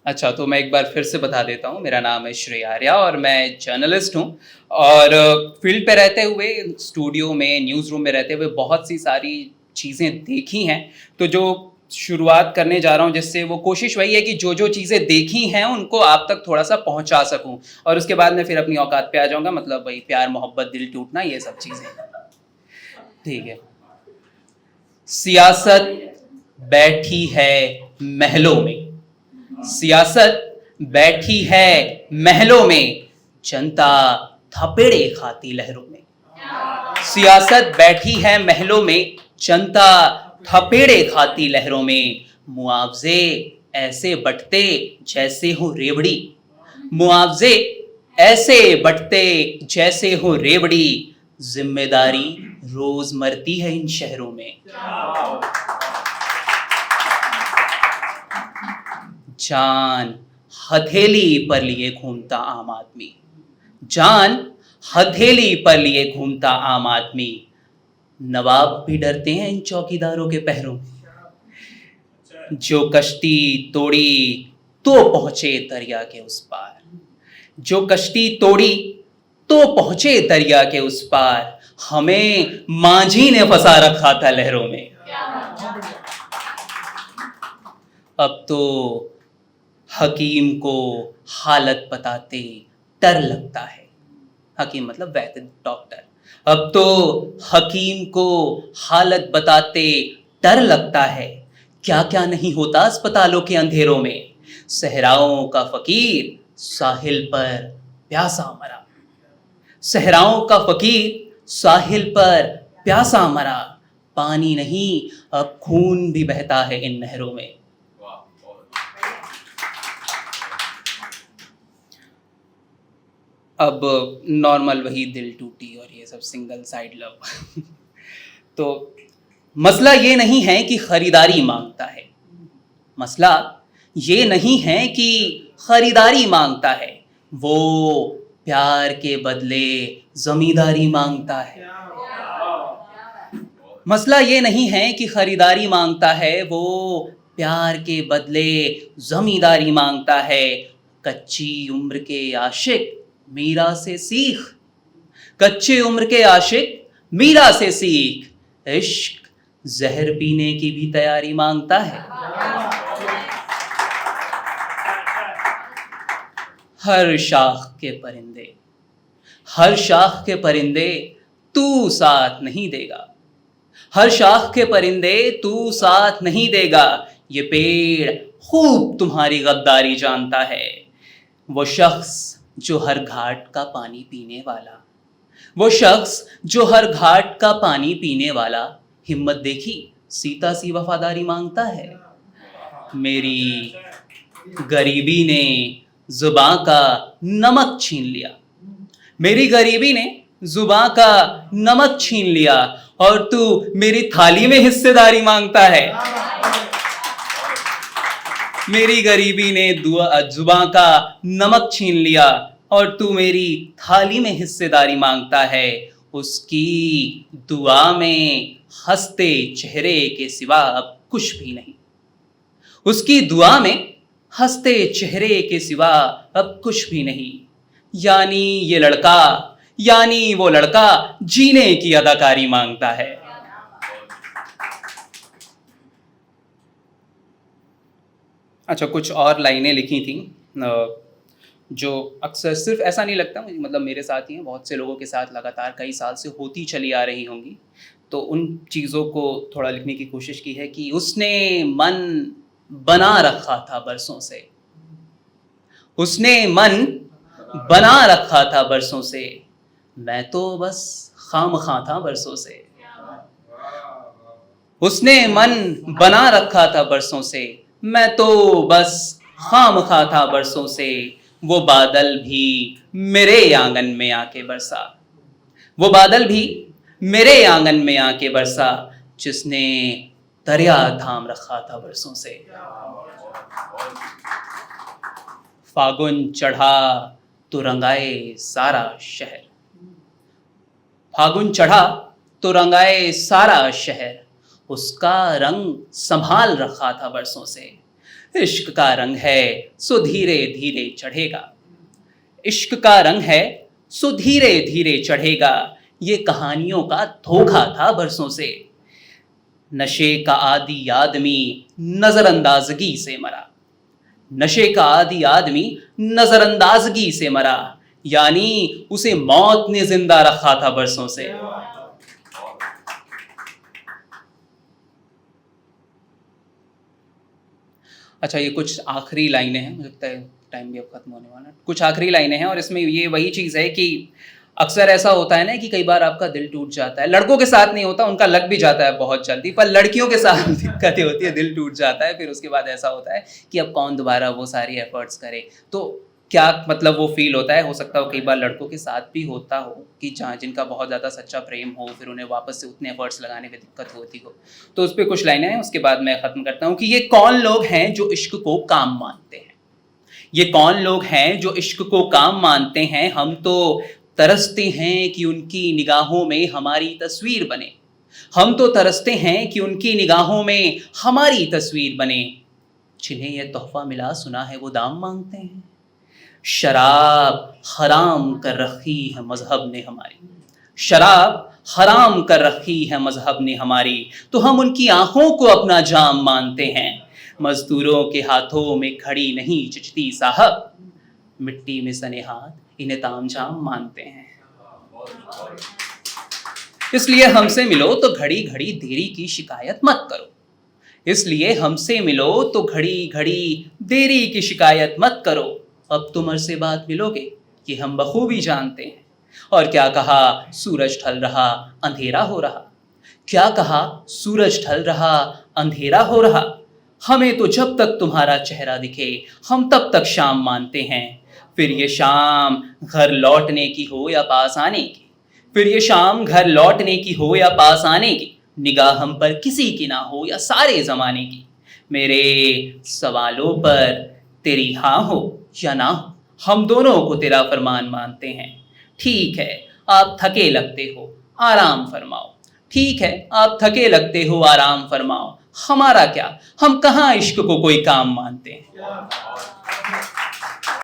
अच्छा, तो मैं एक बार फिर से बता देता हूँ, मेरा नाम है श्रेय आर्या और मैं जर्नलिस्ट हूँ और फ़ील्ड पे रहते हुए, स्टूडियो में, न्यूज़ रूम में रहते हुए बहुत सी सारी चीज़ें देखी हैं। तो जो शुरुआत करने जा रहा हूँ जिससे वो कोशिश वही है कि जो-जो चीज़ें देखी हैं उनको आप तक थोड़ा-सा पहुँचा सकूँ और उसके बाद मैं फिर अपनी औकात पे आ जाऊँगा, मतलब वही प्यार, मोहब्बत, दिल टूटना, ये सब चीज़ें। ठीक है। सियासत बैठी है महलों में। सियासत बैठी है महलों में, जनता थपेड़े खाती लहरों में। सियासत बैठी है महलों में, जनता थपेड़े खाती लहरों में। मुआवजे ऐसे बंटते जैसे हो रेवड़ी। मुआवजे ऐसे बंटते जैसे हो रेवड़ी। जिम्मेदारी रोज मरती है इन शहरों में। जान हथेली पर लिए घूमता आम आदमी। जान हथेली पर लिए घूमता आम आदमी। नवाब भी डरते हैं इन चौकीदारों के पहरों। जो कश्ती तोड़ी तो पहुंचे दरिया के उस पार। जो कश्ती तोड़ी तो पहुंचे दरिया के उस पार। हमें मांझी ने फंसा रखा था लहरों में। अब तो हकीम को हालत बताते डर लगता है। हकीम मतलब वैद्य, डॉक्टर। अब तो हकीम को हालत बताते डर लगता है। क्या क्या नहीं होता अस्पतालों के अंधेरों में। सहराओं का फकीर साहिल पर प्यासा मरा। सहराओं का फकीर साहिल पर प्यासा मरा। पानी नहीं अब खून भी बहता है इन नहरों में। अब नॉर्मल वही दिल टूटी और ये सब सिंगल साइड लव। तो मसला ये नहीं है कि खरीदारी मांगता है। मसला ये नहीं है कि खरीदारी मांगता है। वो प्यार के बदले जमींदारी मांगता है। मसला ये नहीं है कि खरीदारी मांगता है। वो प्यार के बदले जमींदारी मांगता है। कच्ची उम्र के आशिक मीरा से सीख। कच्चे उम्र के आशिक मीरा से सीख। इश्क जहर पीने की भी तैयारी मांगता है। हर शाख के परिंदे, हर शाख के परिंदे तू साथ नहीं देगा। हर शाख के परिंदे तू साथ नहीं देगा। ये पेड़ खूब तुम्हारी गद्दारी जानता है। वो शख्स जो हर घाट का पानी पीने वाला। वो शख्स जो हर घाट का पानी पीने वाला। हिम्मत देखी सीता सी वफादारी मांगता है। मेरी गरीबी ने जुबां का नमक छीन लिया। मेरी गरीबी ने जुबां का नमक छीन लिया और तू मेरी थाली में हिस्सेदारी मांगता है। मेरी गरीबी ने जुबां का नमक छीन लिया और तू मेरी थाली में हिस्सेदारी मांगता है। उसकी दुआ में हंसते चेहरे के सिवा अब कुछ भी नहीं। उसकी दुआ में हंसते चेहरे के सिवा अब कुछ भी नहीं। यानी ये लड़का, यानी वो लड़का जीने की अदाकारी मांगता है। अच्छा, कुछ और लाइनें लिखी थी जो अक्सर, सिर्फ ऐसा नहीं लगता मुझे, मतलब मेरे साथ ही हैं, बहुत से लोगों के साथ लगातार कई साल से होती चली आ रही होंगी। तो उन चीज़ों को थोड़ा लिखने की कोशिश की है कि उसने मन बना रखा था बरसों से। उसने मन बना रखा था बरसों से। मैं तो बस खामखा था बरसों से। उसने मन बना रखा था बरसों से। मैं तो बस खामखा था बरसों से। वो बादल भी मेरे आंगन में आके बरसा। वो बादल भी मेरे आंगन में आके बरसा जिसने दरिया थाम रखा था बरसों से। फागुन चढ़ा तो रंगाए सारा शहर। फागुन चढ़ा तो रंगाए सारा शहर। उसका रंग संभाल रखा था बरसों से। इश्क का रंग है सो धीरे धीरे चढ़ेगा। इश्क का रंग है सो धीरे धीरे चढ़ेगा। ये कहानियों का धोखा था बरसों से। नशे का आदि आदमी नजरअंदाजगी से मरा। नशे का आदि आदमी नजरअंदाजगी से मरा, यानी उसे मौत ने जिंदा रखा था बरसों से। अच्छा, ये कुछ आखिरी लाइनें हैं, मुझे लगता है टाइम भी अब खत्म होने वाला है। कुछ आखिरी लाइनें हैं और इसमें ये वही चीज़ है कि अक्सर ऐसा होता है ना कि कई बार आपका दिल टूट जाता है। लड़कों के साथ नहीं होता, उनका लग भी जाता है बहुत जल्दी, पर लड़कियों के साथ दिक्कतें होती है, दिल टूट जाता है। फिर उसके बाद ऐसा होता है कि अब कौन दोबारा वो सारी एफर्ट्स करे। तो क्या मतलब वो फील होता है, हो सकता हो कई बार लड़कों के साथ भी होता हो कि जहाँ जिनका बहुत ज़्यादा सच्चा प्रेम हो, फिर उन्हें वापस से उतने एफर्ट्स लगाने में दिक्कत होती हो। तो उस पर कुछ लाइनें हैं, उसके बाद मैं ख़त्म करता हूँ कि ये कौन लोग हैं जो इश्क को काम मानते हैं। ये कौन लोग हैं जो इश्क को काम मानते हैं। हम तो तरसते हैं कि उनकी निगाहों में हमारी तस्वीर बने। हम तो तरसते हैं कि उनकी निगाहों में हमारी तस्वीर बने। जिन्हें यह तोहफा मिला सुना है वो दाम मांगते हैं। शराब हराम कर रखी है मजहब ने हमारी। शराब हराम कर रखी है मजहब ने हमारी। तो हम उनकी आंखों को अपना जाम मानते हैं। मजदूरों के हाथों में घड़ी नहीं चिचती साहब, मिट्टी में सने हाथ इन्हें तामझाम मानते हैं। इसलिए हमसे मिलो तो घड़ी घड़ी देरी की शिकायत मत करो। इसलिए हमसे मिलो तो घड़ी घड़ी देरी की शिकायत मत करो। अब तुम अरसे बाद मिलोगे ये हम बखूबी जानते हैं। और क्या कहा सूरज ढल रहा अंधेरा हो रहा। क्या कहा सूरज ढल रहा अंधेरा हो रहा। हमें तो जब तक तुम्हारा चेहरा दिखे हम तब तक शाम मानते हैं। फिर ये शाम घर लौटने की हो या पास आने की। फिर ये शाम घर लौटने की हो या पास आने की। निगाह हम पर किसी की ना हो या सारे ज़माने की। मेरे सवालों पर तेरी हाँ हो या ना हो, हम दोनों को तेरा फरमान मानते हैं। ठीक है आप थके लगते हो आराम फरमाओ। ठीक है आप थके लगते हो आराम फरमाओ। हमारा क्या, हम कहाँ इश्क को कोई काम मानते हैं।